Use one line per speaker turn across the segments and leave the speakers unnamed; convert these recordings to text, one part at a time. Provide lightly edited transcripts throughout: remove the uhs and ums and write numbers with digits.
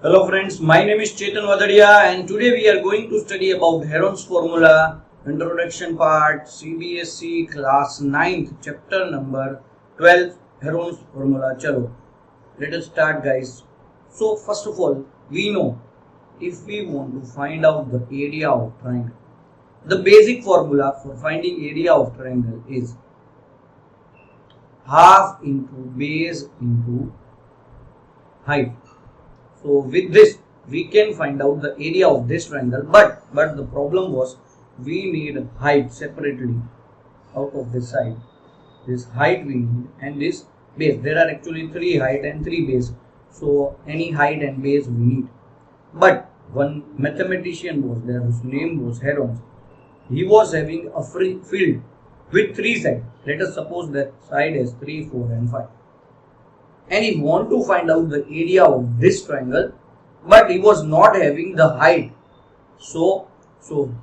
Hello friends, my name is Chetan Vadadia and today we are going to study about Heron's formula, introduction part, CBSE class 9th, chapter number 12, Heron's formula. Chalo, let us start guys. So first of all, we know if we want to find out the area of triangle, the basic formula for finding area of triangle is half into base into height. So with this we can find out the area of this triangle, but the problem was we need height separately out of this side. This height we need and this base. There are actually 3 height and 3 base. So any height and base we need. But one mathematician was there whose name was Heron. He was having a free field with 3 sides. Let us suppose that side is 3, 4 and 5. And he wanted to find out the area of this triangle, but he was not having the height. So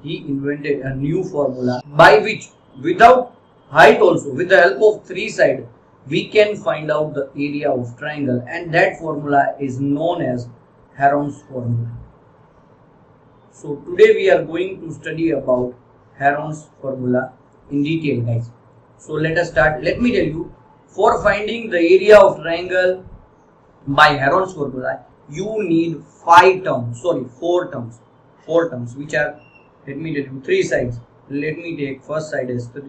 he invented a new formula by which without height also, with the help of 3 sides, we can find out the area of triangle, and that formula is known as Heron's formula. So today we are going to study about Heron's formula in detail guys. So let us start. Let me tell you, for finding the area of triangle by Heron's formula, you need 4 terms, which are, let me tell you, 3 sides. Let me take first side as 3,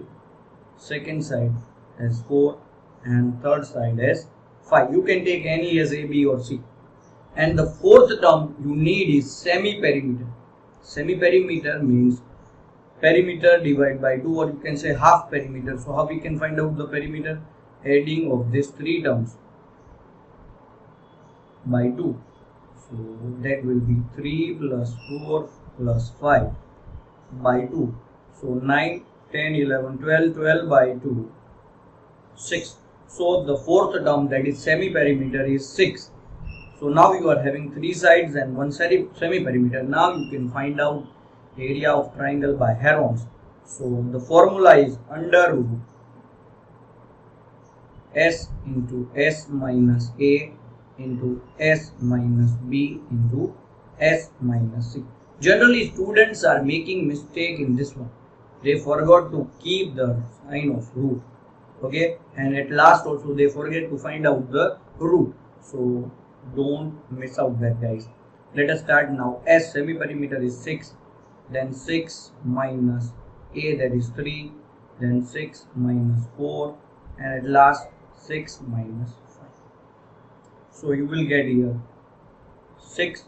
second side as 4, and third side as 5. You can take any as A, B or C. And the 4th term you need is semi-perimeter. Semi-perimeter means perimeter divided by 2, or you can say half perimeter. So how we can find out the perimeter? Adding of these 3 terms by 2. So that will be 3 plus 4 plus 5 by 2. So 9, 10, 11, 12, 12 by 2, 6. So the 4th term, that is semi-perimeter, is 6. So now you are having 3 sides and 1 semi-perimeter. Now you can find out area of triangle by Heron's. So the formula is under root S into S minus A into S minus B into S minus C. Generally students are making mistake in this one. They forgot to keep the sign of root. Okay, and at last also they forget to find out the root. So don't miss out that guys. Let us start now. S semi-perimeter is 6, then 6 minus A, that is 3, then 6 minus 4, and at last 6 minus 5. So you will get here 6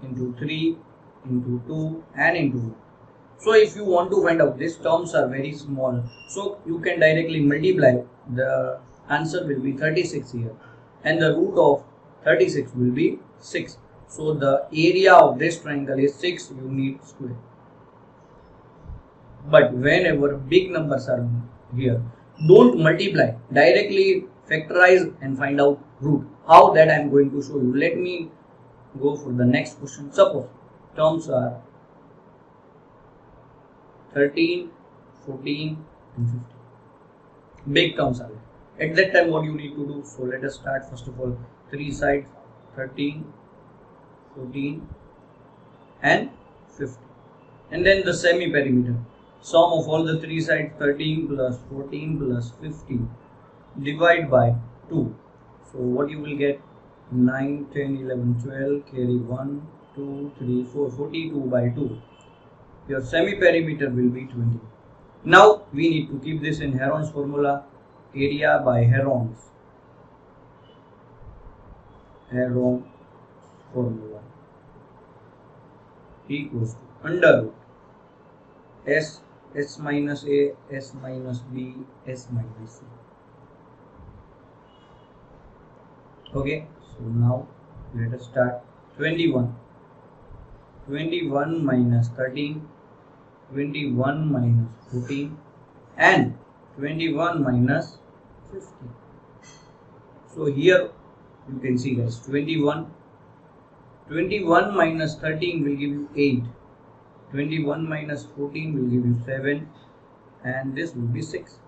into 3 into 2 and into 1. So if you want to find out, these terms are very small, so you can directly multiply. The answer will be 36 here, and the root of 36 will be 6. So the area of this triangle is 6 unit square. But whenever big numbers are here, don't multiply, directly factorize and find out root. How, that I am going to show you. Let me go for the next question. Suppose terms are 13, 14 and 15. Big terms are there. At that time what you need to do? So let us start. First of all, 3 sides, 13, 14 and 15. And then the semi-perimeter. Sum of all the 3 sides, 13 plus 14 plus 15, divide by 2. So what you will get? 9, 10, 11, 12, carry 1, 2, 3, 4, 42 by 2. Your semi-perimeter will be 20. Now we need to keep this in Heron's formula. Area by Heron's formula equals to under root S minus A, S minus B, S minus C. Okay, so now let us start. 21 minus 13, 21 minus 14 and 21 minus 15. So here you can see guys, 21 minus 13 will give you 8, 21 minus 14 will give you 7, and this will be 6.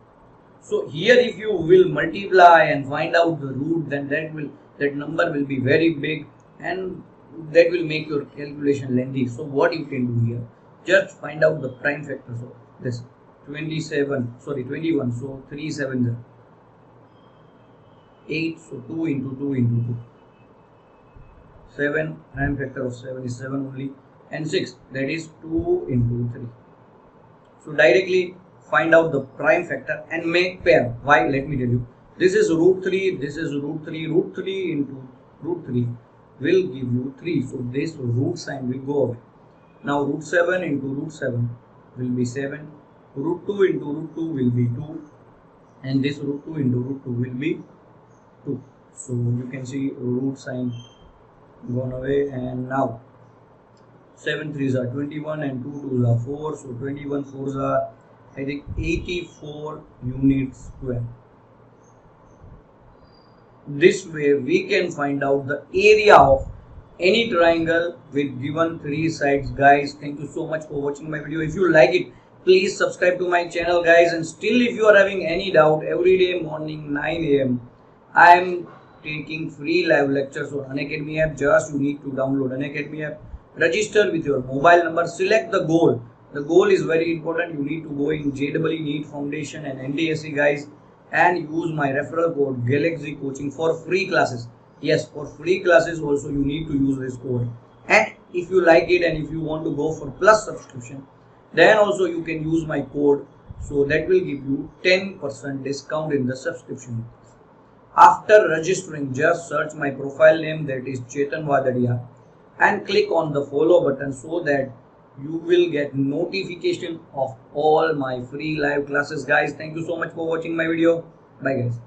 So here if you will multiply and find out the root, then that number will be very big. and that will make your calculation lengthy. So what you can do here, just find out the prime factors of this 21, so 3 7s are 8, so 2 into 2 into 2, 7, prime factor of 7 is 7 only, and 6, that is 2 into 3. So directly find out the prime factor and make pair. Why? Let me tell you. This is root 3, this is root 3, root 3 into root 3 will give you 3. So this root sign will go away. Now root 7 into root 7 will be 7. Root 2 into root 2 will be 2. And this root 2 into root 2 will be 2. So you can see root sign gone away, and now 7 3s are 21 and 2 2s are 4. So 21 4s are, I think, 84 units square. This way we can find out the area of any triangle with given 3 sides. Guys, thank you so much for watching my video. If you like it, please subscribe to my channel, guys. And still, if you are having any doubt, every day morning 9 a.m. I am taking free live lectures on Unacademy app. Just you need to download Unacademy app, register with your mobile number, select the goal. The goal is very important. You need to go in JEE NEET Foundation and NTSC, guys, and use my referral code Galaxy Coaching for free classes. Yes, for free classes also you need to use this code. And if you like it and if you want to go for plus subscription, then also you can use my code. So that will give you 10% discount in the subscription. After registering, just search my profile name, that is Chetan Vadadia, and click on the follow button so that you will get notification of all my free live classes. Guys, thank you so much for watching my video. Bye guys.